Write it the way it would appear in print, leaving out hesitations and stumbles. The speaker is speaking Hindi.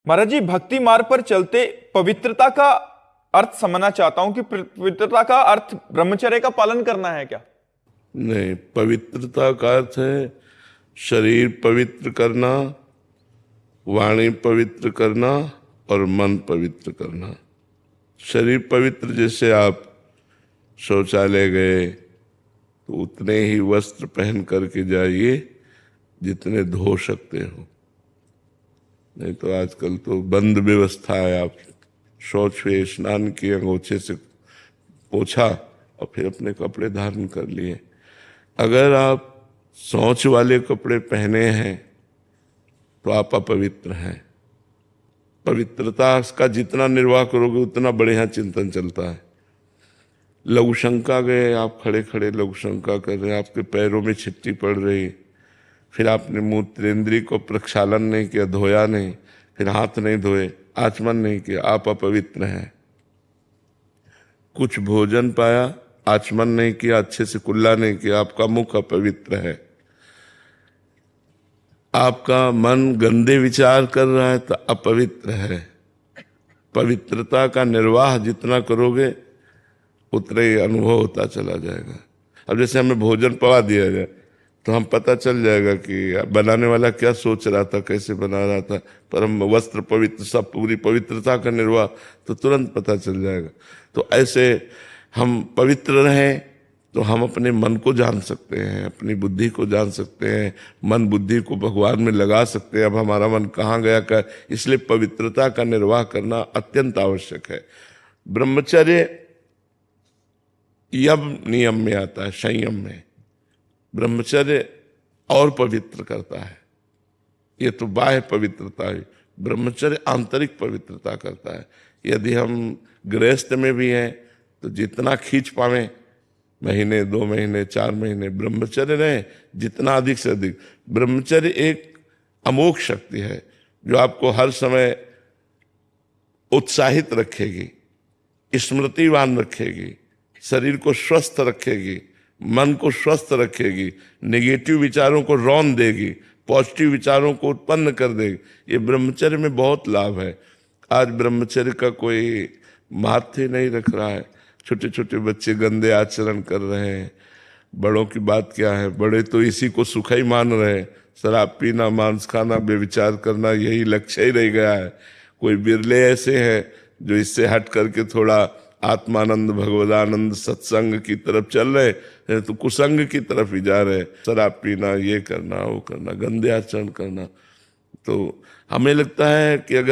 महाराज जी, भक्ति मार्ग पर चलते पवित्रता का अर्थ समझना चाहता हूं कि पवित्रता का अर्थ ब्रह्मचर्य का पालन करना है क्या? नहीं, पवित्रता का अर्थ है शरीर पवित्र करना, वाणी पवित्र करना और मन पवित्र करना। शरीर पवित्र, जैसे आप शौचालय गए तो उतने ही वस्त्र पहन करके जाइए जितने धो सकते हो, नहीं तो आजकल तो बंद व्यवस्था है। आप शौच हुए, स्नान किए, अंगोछे से पोछा और फिर अपने कपड़े धारण कर लिए। अगर आप शौच वाले कपड़े पहने हैं तो आप अपवित्र हैं। पवित्रता का जितना निर्वाह करोगे उतना बढ़िया चिंतन चलता है। लघु शंका गए, आप खड़े खड़े लघु शंका कर रहे हैं, आपके पैरों में छिट्टी पड़ रही, फिर आपने मूत्रेंद्रिय को प्रक्षालन नहीं किया, धोया नहीं, फिर हाथ नहीं धोए, आचमन नहीं किया, आप अपवित्र हैं। कुछ भोजन पाया, आचमन नहीं किया, अच्छे से कुल्ला नहीं किया, आपका मुख अपवित्र है। आपका मन गंदे विचार कर रहा है तो अपवित्र है। पवित्रता का निर्वाह जितना करोगे उतना ही अनुभव होता चला जाएगा। अब जैसे हमें भोजन पवा दिया जाए तो हम पता चल जाएगा कि बनाने वाला क्या सोच रहा था, कैसे बना रहा था। पर हम वस्त्र पवित्र, सब पूरी पवित्रता का निर्वाह, तो तुरंत पता चल जाएगा। तो ऐसे हम पवित्र रहें तो हम अपने मन को जान सकते हैं, अपनी बुद्धि को जान सकते हैं, मन बुद्धि को भगवान में लगा सकते हैं। अब हमारा मन कहाँ गया क्या, इसलिए पवित्रता का निर्वाह करना अत्यंत आवश्यक है। ब्रह्मचर्य यम नियम में आता है, संयम में। ब्रह्मचर्य और पवित्र करता है। ये तो बाह्य पवित्रता है, ब्रह्मचर्य आंतरिक पवित्रता करता है। यदि हम गृहस्थ में भी हैं तो जितना खींच पावें, महीने, 2 महीने, 4 महीने ब्रह्मचर्य रहे, जितना अधिक से अधिक। ब्रह्मचर्य एक अमोघ शक्ति है जो आपको हर समय उत्साहित रखेगी, स्मृतिवान रखेगी, शरीर को स्वस्थ रखेगी, मन को स्वस्थ रखेगी, नेगेटिव विचारों को रौन देगी, पॉजिटिव विचारों को उत्पन्न कर देगी। ये ब्रह्मचर्य में बहुत लाभ है। आज ब्रह्मचर्य का कोई महत्व नहीं रख रहा है। छोटे छोटे बच्चे गंदे आचरण कर रहे हैं। बड़ों की बात क्या है, बड़े तो इसी को सुख ही मान रहे हैं। शराब पीना, मांस खाना, बेविचार करना, यही लक्ष्य ही रह गया है। कोई बिरले ऐसे हैं जो इससे हट करके थोड़ा आत्मानंद, भगवदानंद, सत्संग की तरफ चल रहे हैं, तो कुसंग की तरफ ही जा रहे हैं। शराब पीना, ये करना, वो करना, गंदे आचरण करना। तो हमें लगता है कि अगर